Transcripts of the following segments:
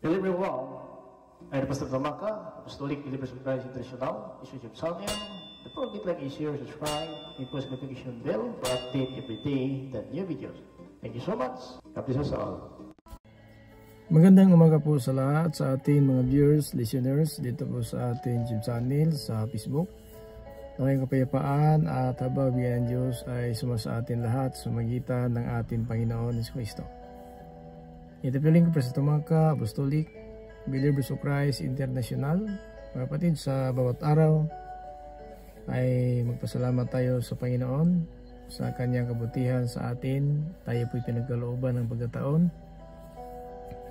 Hello everyone, I'm Pastor Tamaka, Apostolic Believers of Christ International, is YouTube channel. Don't forget like, share, subscribe, and post notification bell for update every day the new videos. Thank you so much. God bless us all. Magandang umaga po sa lahat sa ating mga viewers, listeners dito po sa ating YouTube channel sa Facebook. Naway kapayapaan at habag biyaya ng Diyos ay sumasa atin lahat sa magitan ng ating Panginoon Hesus Kristo. Ito piling ko Pastor Tamaka, Apostolic Believers of Christ International. Mga kapatid, sa bawat araw ay magpasalamat tayo sa Panginoon sa kanyang kabutihan sa atin. Tayo po'y pinagkalooban ng pagkataon.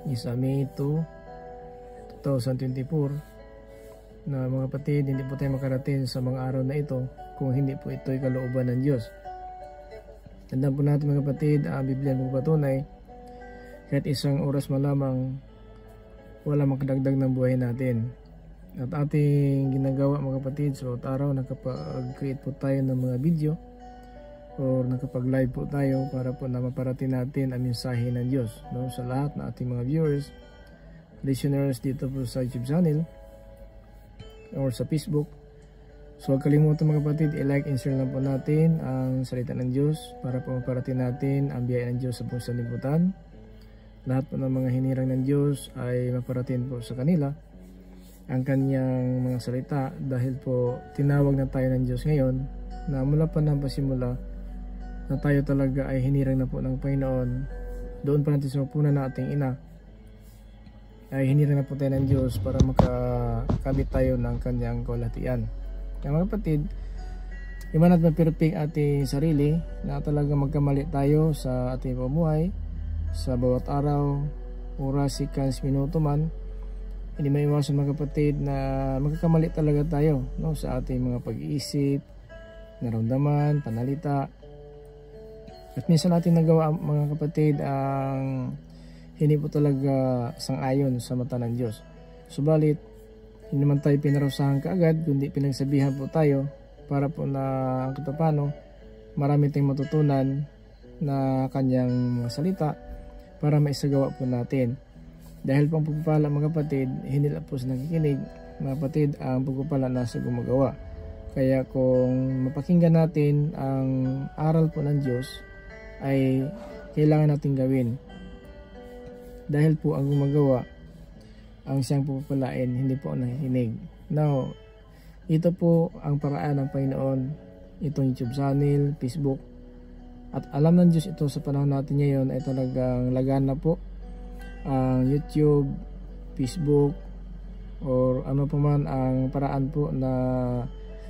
Isa May 2, 2024 na mga kapatid, hindi po tayo makarating sa mga araw na ito kung hindi po ito'y kalooban ng Diyos. Tandaan po natin mga kapatid, ang Biblia magpatunay kahit isang oras malamang wala makadagdag ng buhay natin. At ating ginagawa mga kapatid, so araw nakapag-create po tayo ng mga video o nakapag-live po tayo para po na maparating natin ang mensahe ng Diyos, no? Sa lahat na ating mga viewers, listeners dito po sa YouTube channel or sa Facebook. So huwag kalimutan mga kapatid, i-like and share lang po natin ang salita ng Diyos para po maparating natin ang biyaya ng Diyos sa buong sanlibutan. Lahat po ng mga hinirang ng Diyos ay maparating po sa kanila ang kanyang mga salita, dahil po tinawag na tayo ng Diyos ngayon na mula pa ng pasimula na tayo talaga ay hinirang na po ng Panginoon. Doon pa natin sa mapunan na ating ina ay hinirang na po tayo ng Diyos para makakabit tayo ng kanyang kaulatian. Kaya mga kapatid, iba natin ma-perfect ating sarili na talaga magkamali tayo sa ating pamumuhay sa bawat araw, oras, seconds, minuto man. Hindi maiwasan mga kapatid na magkakamali talaga tayo, no? Sa ating mga pag-iisip, naramdaman, panalita. At minsan natin nagawa mga kapatid ang hindi po talaga sang-ayon sa mata ng Diyos. Subalit, hindi naman tayo pinarusahan kaagad, kundi pinagsabihan po tayo para po na kahit paano marami tayong matutunan na kanyang mga salita para maisagawa po natin. Dahil pang pagpapala mga kapatid, hindi lang po sa nakikinig, mga kapatid, ang pagpapala nasa gumagawa. Kaya kung mapakinggan natin ang aral po ng Diyos, ay kailangan natin gawin. Dahil po ang gumagawa, ang siyang pagpapalain, hindi po ang nakikinig. Now, ito po ang paraan ng Panginoon, itong YouTube channel, Facebook. At alam ng Diyos ito sa panahon natin ngayon ay talagang lagana po ang YouTube, Facebook, or ano pa man ang paraan po na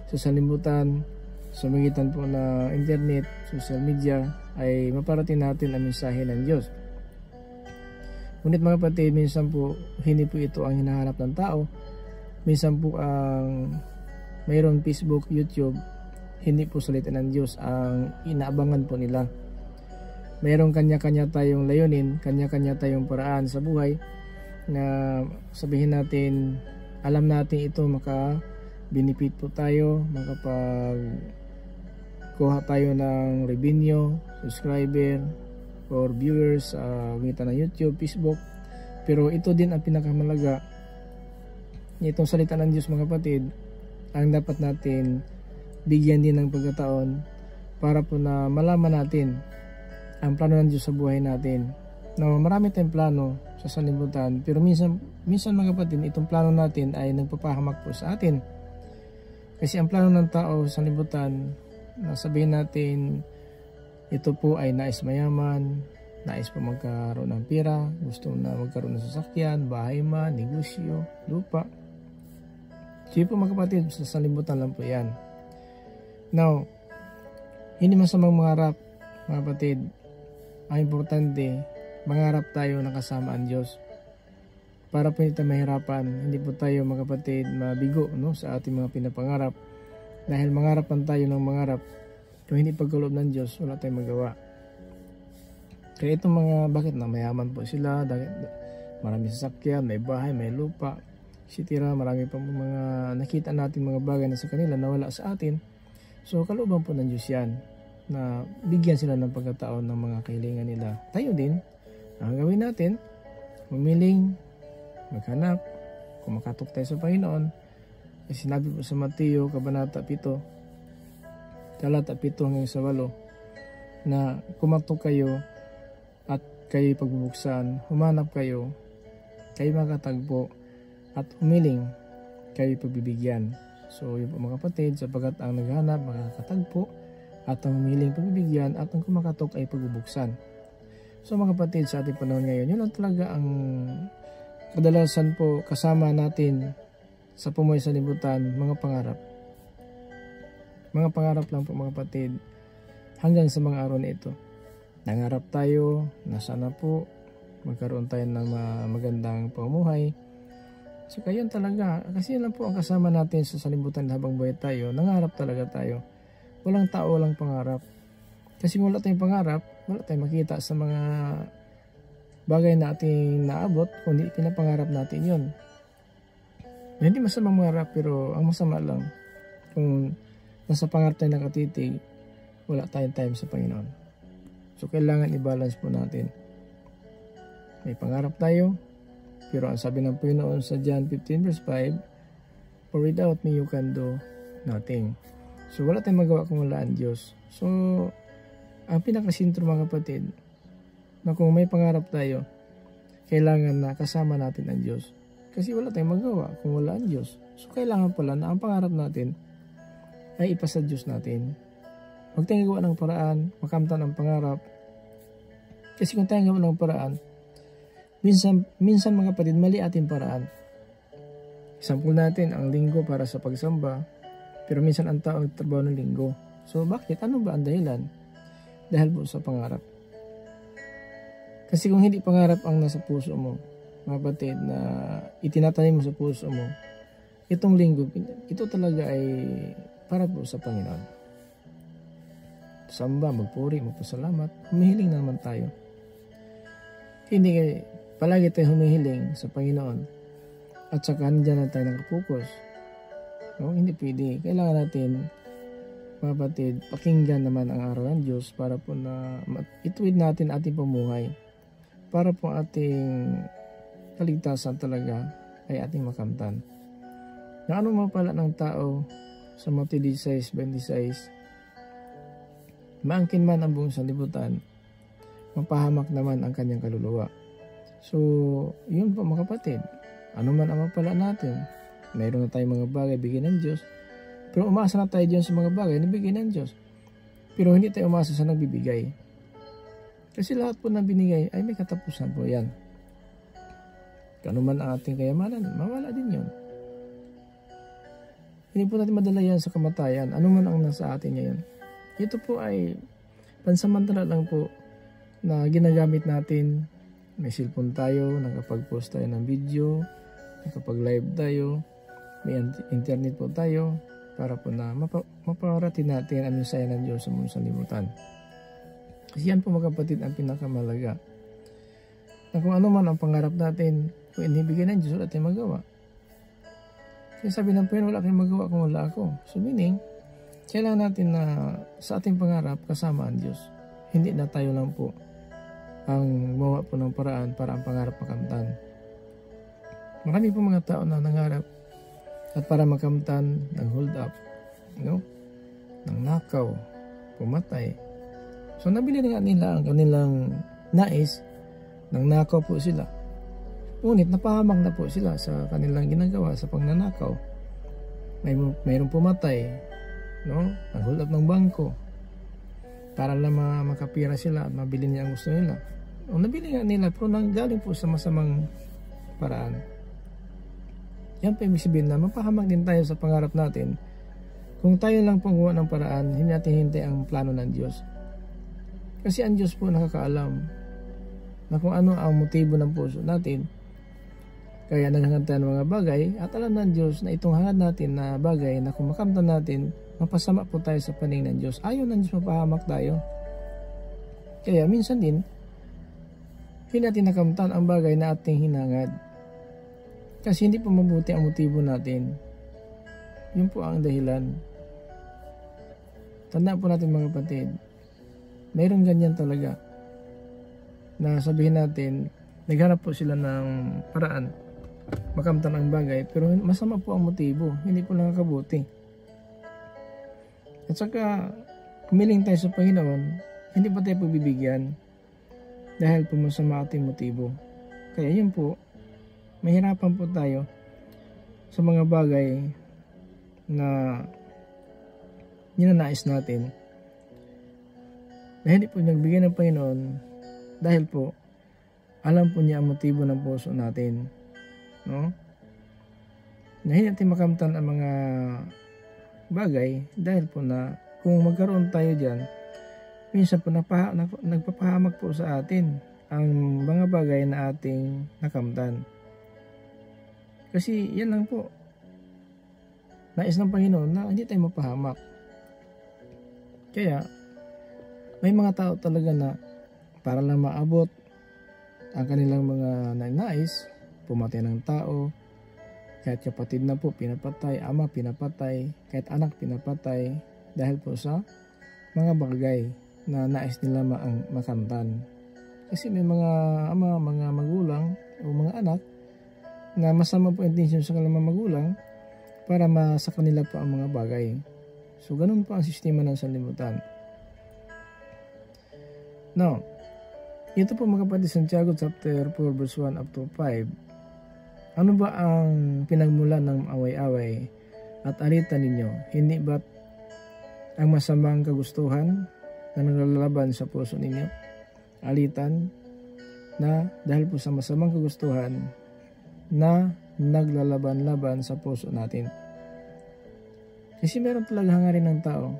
sa sanlibutan, sa magitan po na internet, social media, ay maparating natin ang mensahe ng Diyos. Ngunit mga kapatid, minsan po hindi po ito ang hinahanap ng tao. Minsan po ang mayroon Facebook, YouTube, hindi po salita ng Diyos ang inaabangan po nila. Mayroong kanya-kanya tayong layunin, kanya-kanya tayong paraan sa buhay na sabihin natin, alam natin ito maka-benefit po tayo, makapag-kuha tayo ng revenue, subscriber, or viewers sa magitan ng YouTube, Facebook. Pero ito din ang pinakamalaga, itong salita ng Diyos mga kapatid, ang dapat natin bigyan din ng pagkataon para po na malaman natin ang plano ng Diyos sa buhay natin. No, marami tayong plano sa sanlibutan, pero minsan mga kapatid, itong plano natin ay nagpapahamak po sa atin. Kasi ang plano ng tao sa sanlibutan, nasabihin natin, ito po ay nais mayaman, nais po magkaroon ng pera, gusto na magkaroon ng sasakyan, bahay man, negosyo, lupa. Sige po mga kapatid, sa sanlibutan lang po yan. Now, hindi masamang mangarap mga kapatid. Ang importante, mangarap tayo na kasama ang Diyos. Para po hindi tayo mahirapan, hindi po tayo mga kapatid mabigo, no, sa ating mga pinapangarap. Dahil mangarapan tayo ng mangarap, kung hindi pagkaloob ng Diyos, wala tayong magawa. Kaya itong mga, bakit na mayaman po sila, marami sasakyan, may bahay, may lupa, etc. Marami pa mga nakita natin mga bagay na sa kanila na wala sa atin. So kalooban po ng Diyos yan, na bigyan sila ng pagkataon ng mga kahilingan nila. Tayo din, ang gawin natin, humiling maghanap, kumakatok tayo sa Panginoon. Kasi sinabi po sa Mateo, Kabanata 7, talata 7 hanggang sa 8, na kumatok kayo at kayo'y pagbubuksan, humanap kayo, kayo makatagpo, at humiling, kayo'y pagbibigyan. So yun po mga kapatid, sapagkat ang naghanap makakatagpo, at ang humiling pagbibigyan, at ang kumakatok ay pagbubuksan. So mga kapatid, sa ating panahon ngayon, yun ang talaga ang kadalasan po kasama natin sa pumuhay sa libutan, mga pangarap. Mga pangarap lang po mga kapatid, hanggang sa mga araw na ito. Nangarap tayo na sana po magkaroon tayo ng magandang pamumuhay. So kayon talaga, kasi yun lang po ang kasama natin sa salibutan habang buhay tayo. Nangarap talaga tayo. Walang tao, walang pangarap. Kasi kung wala tayong pangarap, wala tayong makita sa mga bagay na ating naabot, kundi pinapangarap natin yun. Hindi masamang mangarap, pero ang masama lang, kung nasa pangarap tayo nakatitig, wala tayong time sa Panginoon. So kailangan i-balance po natin. May pangarap tayo, pero ang sabi ng Panginoon sa John 15 verse 5, for without me you can do nothing. So wala tayong magawa kung wala ang Diyos. So ang pinakasintro mga kapatid, na kung may pangarap tayo, kailangan na kasama natin ang Diyos. Kasi wala tayong magawa kung wala ang Diyos. So kailangan pala na ang pangarap natin ay ipasa Diyos natin. Huwag tayong gawa ng paraan, makamtan ang pangarap. Kasi kung tayong gawa ng paraan, minsan mga kapatid, mali ating paraan. Example natin, ang linggo para sa pagsamba, pero minsan ang tao nagtrabaho ng linggo. So bakit? Ano ba ang dahilan? Dahil po sa pangarap. Kasi kung hindi pangarap ang nasa puso mo, mga kapatid, na itinatanim mo sa puso mo, itong linggo, ito talaga ay para po sa Panginoon. Samba, magpuri, magpasalamat, humihiling na naman tayo. Hindi palagi tayo humihiling sa Panginoon at saka nandiyan na tayo nakapokus. No, hindi pwede. Kailangan natin, mga kapatid, pakinggan naman ang araw ng Diyos para po na ituwid natin ating pamuhay, para po ating kaligtasan talaga ay ating makamtan. Na ano mapala ng tao sa Mateo 16:26, maangkin man ang buong sanlibutan, mapahamak naman ang kanyang kaluluwa. So, yun po mga kapatid, ano man ang mapala natin, mayroon na tayong mga bagay bigyan ng Diyos, pero umasa na tayo dyan sa mga bagay na bigyan ng Diyos. Pero hindi tayo umasa sa nagbibigay. Kasi lahat po na binigay ay may katapusan po yan. Kano man ang ating kayamanan, mawala din yun. Hindi po natin madala yan sa kamatayan, ano man ang nasa atin ngayon. Ito po ay pansamantala lang po na ginagamit natin. May cellphone tayo, nakapag-post tayo ng video, nakapag-live tayo, may internet po tayo para po na maparating natin ang mensahe ng Diyos sa mundo sanlibutan. Kasi yan po mga kapatid ang pinakamalaga. Na kung ano man ang pangarap natin, kung inibigay ng Diyos, wala tayong magawa. Kasi sabi ng Panginoon, wala kayong magawa kung wala ako. So meaning, kailangan natin na sa ating pangarap kasama ang Diyos. Hindi na tayo lang po ang gumawa po ng paraan para ang pangarap makamtan. Marami po mga tao na nangarap at para makamtan ng hold up, no? Ng nakaw, pumatay. So nabili na nga nila ang kanilang nais, nang nakaw po sila. Ngunit napahamak na po sila sa kanilang ginagawa sa pagnanakaw. Mayroong pumatay, no? Ang hold up ng bangko para lang makapira sila at mabili niya ang gusto nila. O nabili nga nila pero nanggaling po sa masamang paraan. Yan po ibig sabihin na mapahamak din tayo sa pangarap natin. Kung tayo lang pong gumawa ng paraan, hindi natin hintay ang plano ng Diyos. Kasi ang Diyos po nakakaalam na kung ano ang motibo ng puso natin. Kaya naghangad tayo ng mga bagay at alam ng Diyos na itong hangad natin na bagay na kung makamtan natin, mapasama po tayo sa paningin ng Diyos. Ayaw ng Diyos mapahamak tayo. Kaya minsan din, hindi natin nakamtan ang bagay na ating hinangad. Kasi hindi po mabuti ang motibo natin. Yun po ang dahilan. Tandaan po natin mga kapatid, mayroong ganyan talaga. Na sabihin natin, naghanap po sila ng paraan makamtan ang bagay, pero masama po ang motibo, hindi po nakakabuti. At saka, humiling tayo sa Panginoon, hindi pa tayo pagbibigyan dahil po masama ating motibo. Kaya yun po, mahirapan po tayo sa mga bagay na ninanais natin. Dahil hindi po nagbigay ng Panginoon dahil po alam po niya ang motibo ng puso natin, no? Na hindi natin makamtan ang mga bagay dahil po na kung magkaroon tayo dyan, minsan po nagpapahamak po sa atin ang mga bagay na ating nakamtan. Kasi yan lang po, nais ng Panginoon na hindi tayo mapahamak. Kaya may mga tao talaga na para lang maabot ang kanilang mga nais, pumatay ng tao, kahit kapatid na po pinapatay, ama pinapatay, kahit anak pinapatay, dahil po sa mga bagay na nais nila makamtan. Kasi may mga ama, mga magulang o mga anak na masama po intensyon sa kanilang magulang para sa kanila po ang mga bagay. So ganun po ang sistema ng sanlibutan. Now, ito po mga kapatid, Santiago chapter 4 verse 1 up to 5. Ano ba ang pinagmulan ng away-away at alitan ninyo? Hindi ba't ang masamang kagustuhan na naglalaban sa puso ninyo? Alitan na dahil po sa masamang kagustuhan na naglalaban-laban sa puso natin. Kasi meron talaga hangarin ng tao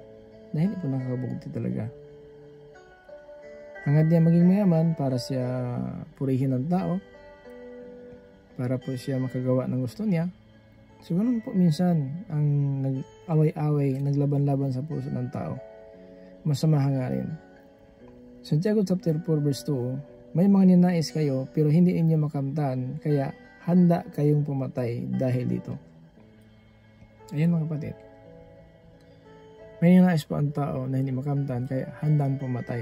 na hindi po nakakabukti talaga. Hangad niya maging mayaman para siya purihin ng tao, para po siya makagawa ng gusto niya. So ganun po minsan ang nag-away-away, naglaban-laban sa puso ng tao. Masama hangarin. Santiago chapter 4 verse 2, may mga ninais kayo pero hindi inyo makamtan, kaya handa kayong pumatay dahil dito. Ayan mga kapatid. May ninais po ang tao na hindi makamtan, kaya handang pumatay.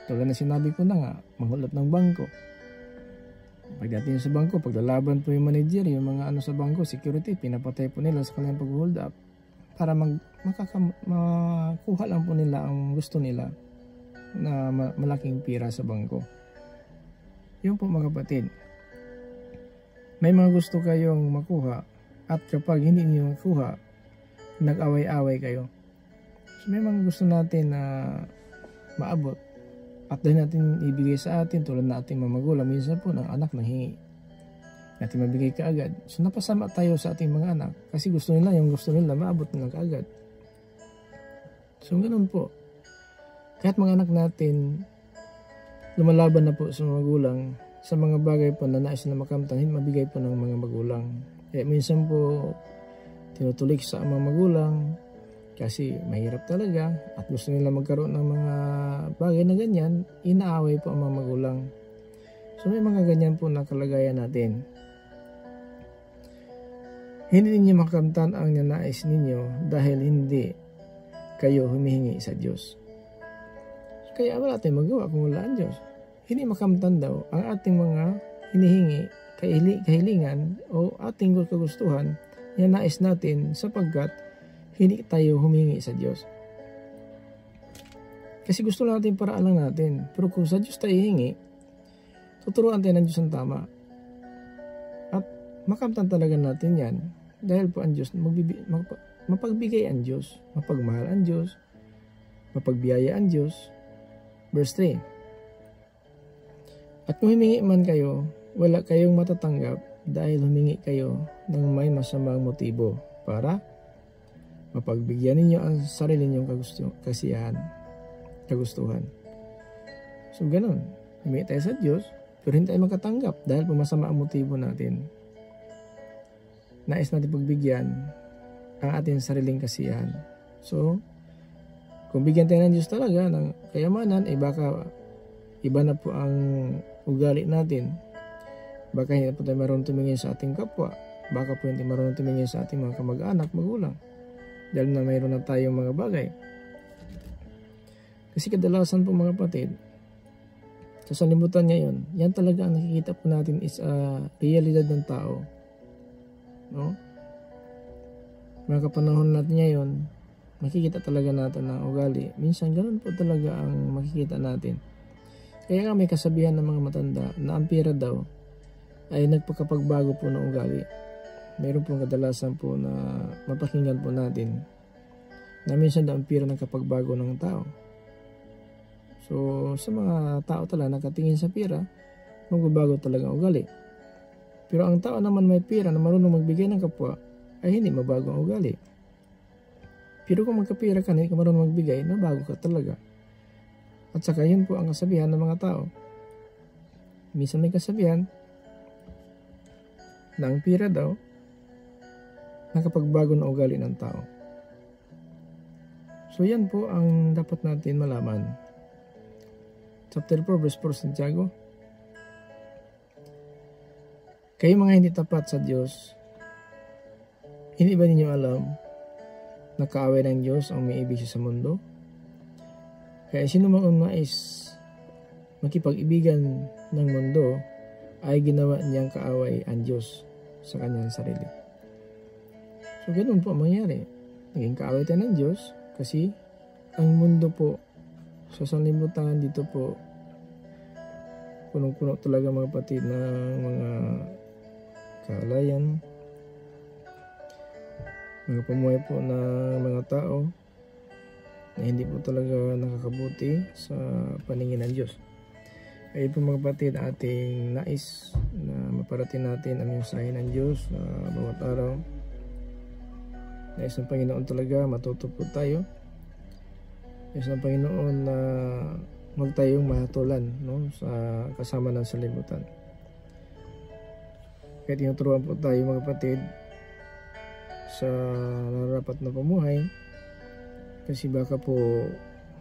Tulad na sinabi ko na nga, manghulap ng bangko. Pagdating sa bangko, paglalaban po yung manager, yung mga sa bangko, security, pinapatay po nila sa kanilang pag-hold up para makuha lang po nila ang gusto nila na malaking pira sa bangko. Yun po mga kapatid. May mga gusto kayong makuha at kapag hindi niyo makuha, nag-away-away kayo. So may mga gusto natin na maabot at dahil natin ibigay sa atin, tulad na ating mamagulang, minsan po ng anak nanghingi natin mabigay kaagad. So napasama tayo sa ating mga anak kasi gusto nila yung gusto nila maabot nila kaagad. So ganoon po, kahit mga anak natin lumalaban na po sa mga magulang sa mga bagay po na nais na makamtan, hindi mabigay po ng mga magulang. Kaya minsan po tinutulik sa mga magulang kasi mahirap talaga at gusto nila magkaroon ng mga bagay na ganyan, inaaway po ang mga magulang. So may mga ganyan po na kalagayan natin. Hindi ninyo makamtan ang ninais ninyo dahil hindi kayo humihingi sa Diyos. Kaya wala tayong magawa kung wala ang Diyos. Hindi makamtan daw ang ating mga hinihingi, kahilingan o ating kagustuhan na nais natin sapagkat hindi tayo humingi sa Diyos. Kasi gusto natin paraan lang natin. Pero kung sa Diyos tayo hingi, tuturuan tayo ng Diyos ang tama. At makamtan talaga natin yan. Dahil po ang Diyos, mapagbigay ang Diyos, mapagmahal ang Diyos, mapagbiyaya ang Diyos. Verse 3. At kung humingi man kayo, wala kayong matatanggap dahil humingi kayo ng may masamang motibo para mapagbigyan ninyo ang sarili ninyong kagustuhan. So ganun, humingi tayo sa Diyos pero hindi tayo makatanggap dahil masama ang motibo natin. Nais natin pagbigyan ang ating sariling kasiyahan. So kung bigyan tayo ng Diyos talaga ng kayamanan, baka iba na po ang ugali natin. Baka hindi po tayo marunong tumingin sa ating kapwa. Baka po hindi marunong tumingin sa ating mga kamag-anak, magulang. Dahil na mayroon na tayong mga bagay. Kasi kadalasan po mga kapatid, sa sanlibutan ngayon, yan talaga ang nakikita po natin is realidad ng tao. no? Mga kapanahon natin ngayon, makikita talaga natin ang ugali. Minsan ganun po talaga ang makikita natin. Kaya nga may kasabihan ng mga matanda na ang pira daw ay nagpakapagbago po ng ugali. Mayroon pong kadalasan po na mapakinggan po natin na minsan daw ang pira nagkapagbago ng tao. So sa mga tao talaga nakatingin sa pira, magbabago talaga ang ugali. Pero ang tao naman may pira na marunong magbigay ng kapwa ay hindi mabago ang ugali. Pero kung magkapira ka na hindi ka marunong magbigay, nabago ka talaga. At saka yun po ang kasabihan ng mga tao. Minsan may kasabihan na ang pira daw nakapagbago ng ugali ng tao. So yan po ang dapat natin malaman. Chapter 4 verse 4 Santiago. Kayo mga hindi tapat sa Diyos, hindi ba ninyo alam na kaaway ng Diyos ang may ibig sa mundo? Kaya sino mang nais makipag-ibigan ng mundo ay ginawa niyang kaaway ang Diyos sa kanyang sarili. So ganoon po ang mangyari. Naging kaaway tayo ng Diyos kasi ang mundo po sa sanlibutan dito po punong-puno talaga mga kapatid ng mga kaalayan, mga pamuhay po ng mga tao na hindi po talaga nakakabuti sa paningin ng Diyos. Kaya po mga kapatid, ating nais na maparating natin ang mensahe ng Diyos sa bawat araw. Nais ng Panginoon talaga matuto po tayo. Nais ng Panginoon na huwag tayong mahatulan, no, sa kasama ng sanlibutan. Kaya tinuturuan po tayo mga kapatid sa nararapat na pamuhay kasi baka po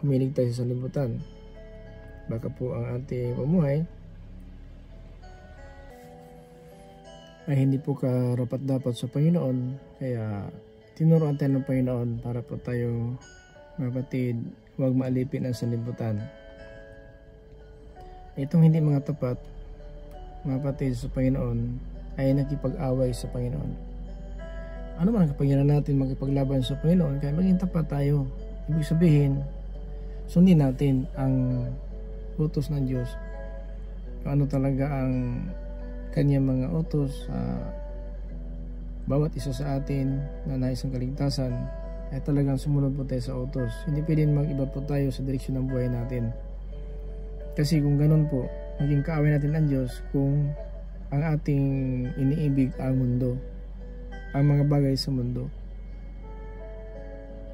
humilig tayo sa sanlibutan. Baka po ang ating pamuhay ay hindi po karapat-dapat sa Panginoon. Kaya tinuruan tayo ng Panginoon para po tayo mga kapatid huwag maalipin ang sanlibutan. Itong hindi mga tapat mga kapatid sa Panginoon ay nakipag-away sa Panginoon. Ano man ang kapangyarihan natin makipaglaban sa Panginoon, kaya maging tapat tayo. Ibig sabihin, sundin natin ang utos ng Diyos. Kung ano talaga ang kanyang mga utos sa bawat isa sa atin na nais ang kaligtasan, ay talagang sumunod po tayo sa utos. Hindi pwedeng mag-iba po tayo sa direksyon ng buhay natin. Kasi kung ganun po, maging kaaway natin ang Diyos kung ang ating iniibig ang mundo, ang mga bagay sa mundo.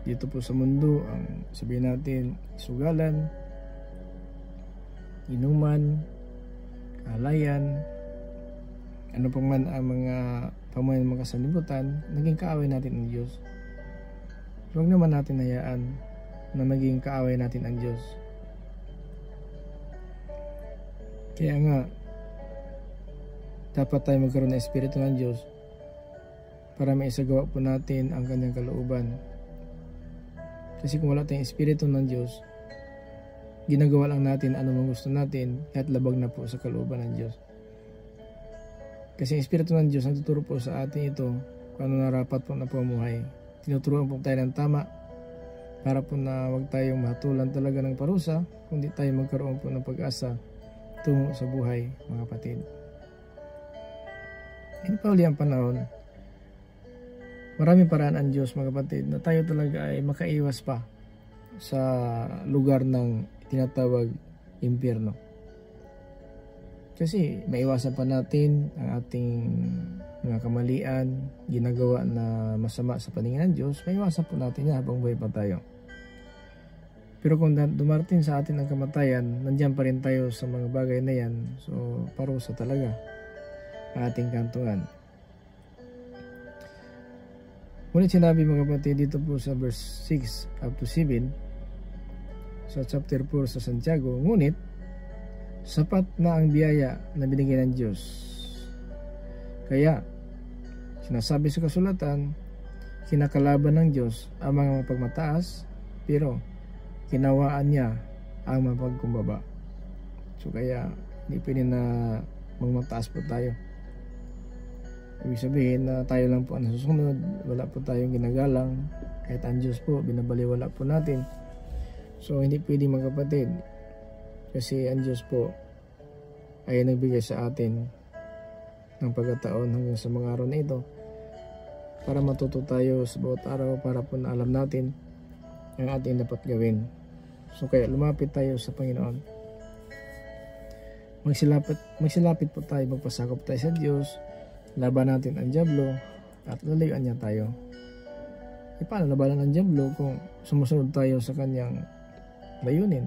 Dito po sa mundo, ang sabihin natin, sugalan, inuman, kaalayan, ano pa man ang mga pamuhay ng mga sanlibutan, naging kaaway natin ang Diyos. Huwag naman natin hayaan na maging kaaway natin ang Diyos. Kaya nga, dapat tayo magkaroon ng Espiritu ng Diyos para maisagawa po natin ang kanyang kalooban. Kasi kung wala tayong Espiritu ng Diyos, ginagawa lang natin ano mang gusto natin kahit labag na po sa kalooban ng Diyos. Kasi ang Espiritu ng Diyos ang tuturo po sa atin ito kung ano narapat po na pamamuhay. Tinuturuan po tayo ng tama para po na huwag tayong mahatulan talaga ng parusa, kundi tayo magkaroon po ng pag-asa tungo sa buhay mga kapatid. Hindi pa uli ang panahon, maraming paraan ang Diyos mga kapatid na tayo talaga ay makaiwas pa sa lugar ng tinatawag impyerno. Kasi maiwasan pa natin ang ating mga kamalian, ginagawa na masama sa paningin ng Diyos, maiwasan po natin yan habang buhay pa tayo. Pero kung dumarating sa atin ang kamatayan, nandiyan pa rin tayo sa mga bagay na yan, so parusa talaga ang ating kantungan. Ngunit sinabi mga kapatid dito po sa verse 6 up to 7 sa chapter 4 sa Santiago, ngunit sapat na ang biyaya na binigay ng Diyos. Kaya sinasabi sa kasulatan, kinakalaban ng Diyos ang mga mapagmataas, pero kinawaan niya ang mapagkumbaba. So kaya hindi pwede na magmataas po tayo. Ibig sabihin na tayo lang po ang nasusunod, wala po tayong ginagalang, kahit ang Diyos po, binabaliwala po natin. So hindi pwede mga kapatid, kasi ang Diyos po ay nagbigay sa atin ng pagkataon hanggang sa mga araw na ito para matuto tayo sa bawat araw, para po na alam natin ang ating dapat gawin. So kaya lumapit tayo sa Panginoon, magsilapit po tayo, magpasakop tayo sa Diyos, laban natin ang dyablo at lalayuan niya tayo. E paano labanan ang dyablo kung sumusunod tayo sa kanyang layunin?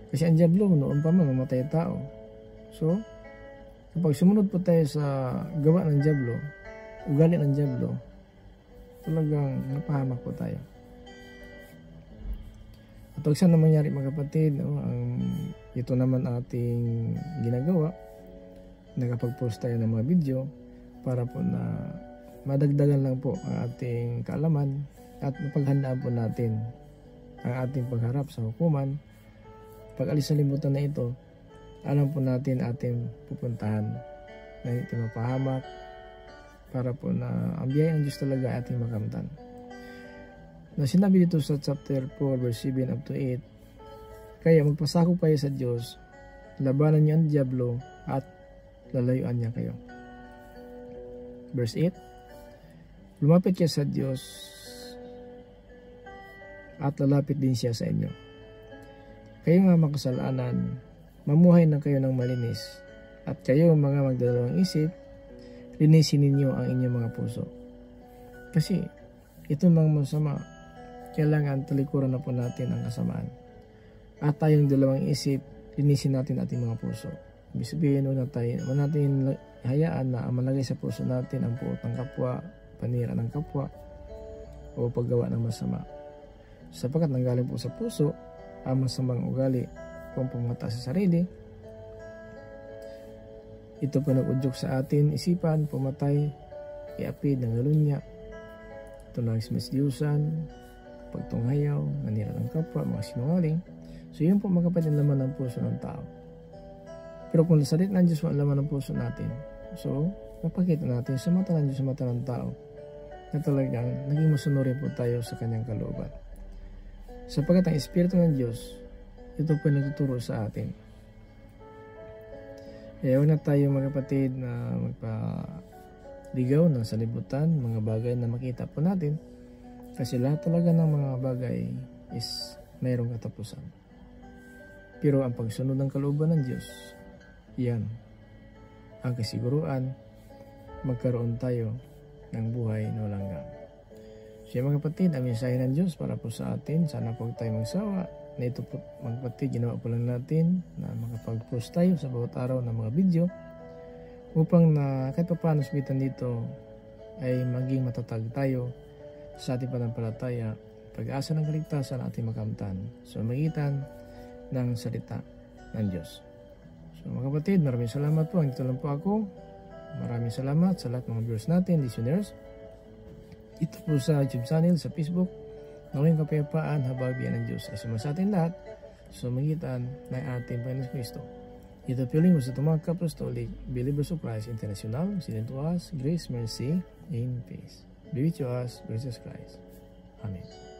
Kasi ang dyablo noon pa man mamatay tao. So kapag sumunod po tayo sa gawa ng dyablo, ugali ng dyablo, talagang napahamak po tayo. At pag saan na mangyari mga kapatid, ito naman ating ginagawa, nakapag-post tayo ng mga video para po na madagdagan lang po ang ating kaalaman at mapaghandaan po natin ang ating pagharap sa hukuman. Pag alis sa libutan na ito, alam po natin ating pupuntahan na hindi mapahamak, para po na ang biyaya ng Diyos talaga ay ating makamtan. Na sinabi dito sa chapter 4 verse 7 up to 8, kaya magpasakop kayo sa Diyos, labanan niyo ang dyablo at lalayuan niya kayo. Verse 8, lumapit kayo sa Diyos at lalapit din siya sa inyo. Kayo nga makasalanan, mamuhay na kayo ng malinis, at kayo mga magdadalawang isip, linisin ninyo ang inyong mga puso. Kasi ito mga masama, kailangan talikuran na po natin ang kasamaan. At tayong dalawang isip, linisin natin ating mga puso. Ibig sabihin, huwag natin hayaan na malagay sa puso natin ang puot ng kapwa, panira ng kapwa, o paggawa ng masama. Sapagkat nanggaling po sa puso ang masamang ugali, kung pumata sa sarili. Ito po nag-udyok sa atin, isipan, pumatay, iapid ng galunya, tunang misdiusan, pagtunghayaw, nanira ng kapwa, mga sinungaling. So yun po mga kapatid, laman ng puso ng tao. Pero kung nasalit ng Diyos ang laman ng puso natin, so mapakita natin sa mata ng Diyos, sa mata ng tao, na talagang naging masunurin po tayo sa kanyang kalooban. Sapagkat ang Espiritu ng Diyos, ito po nagtuturo sa atin. Kaya huwag na tayo mga kapatid na magpaligaw ng salibutan, mga bagay na makita po natin. Kasi lahat talaga ng mga bagay is mayroong katapusan. Pero ang pagsunod ng kalooban ng Diyos, yan ang kasiguruan, magkaroon tayo ng buhay na walang hanggan. So mga kapatid, ang mensahe ng Diyos para po sa atin, sana po tayo magsawa na ito po mga kapatid, ginawa po lang natin na makapag-post tayo sa bawat araw ng mga video upang na kahit pa paano sumitan dito ay maging matatag tayo sa ating panampalataya, pag-asa ng kaligtasan na ating makamtan sa magitan ng salita ng Diyos. So mga kapatid, maraming salamat po. Dito lang po ako. Maraming salamat sa lahat ng mga viewers natin, listeners. Ito po sa YouTube channel, sa Facebook, nawing kapayapaan, habagbiyan ng Diyos ay sumasa atin lahat sa magitan ng ating Panginoon Kristo. Ito piling mo sa Tumang Apostolic Believers of Christ International, send to us grace, mercy, and peace. Be with us, Jesus Christ. Amen.